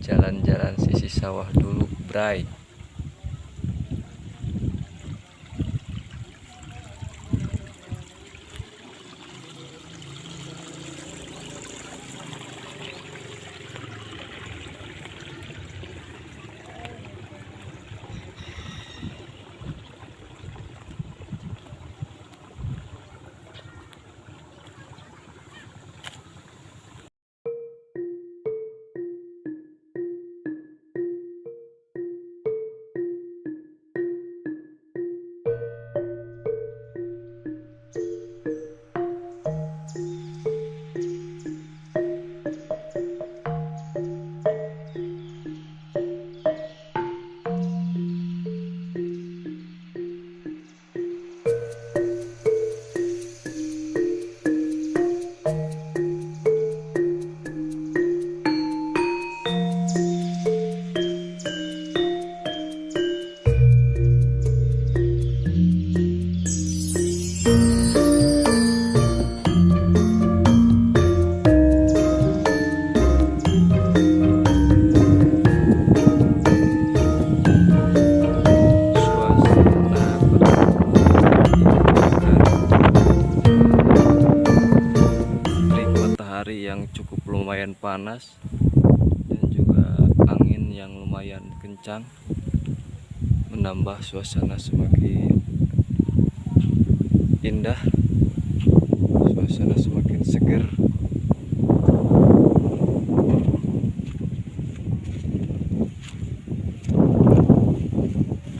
jalan-jalan sisi sawah dulu, bray. Yang cukup lumayan panas dan juga angin yang lumayan kencang menambah suasana semakin indah, suasana semakin seger.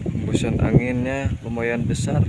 Hembusan anginnya lumayan besar.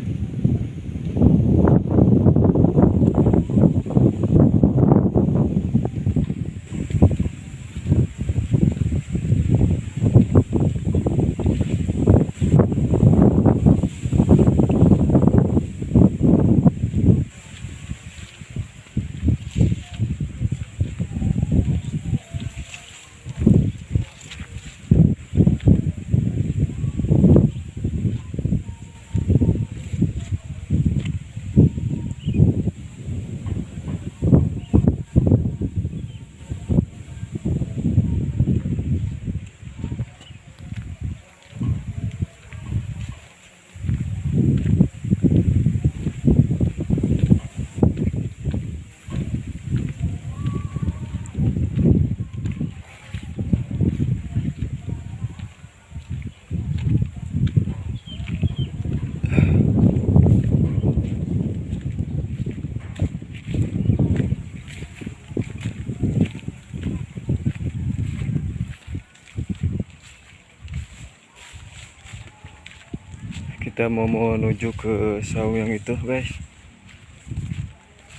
Kita mau menuju ke sawah yang itu, guys.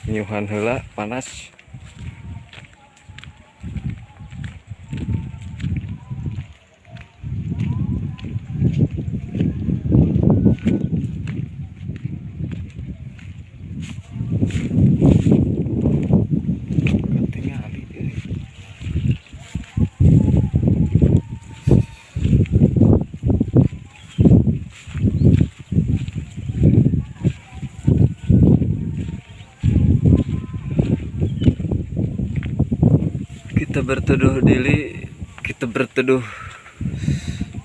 Nyuhan heula panas. Kita berteduh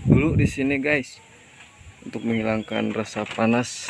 dulu di sini, guys, untuk menghilangkan rasa panas.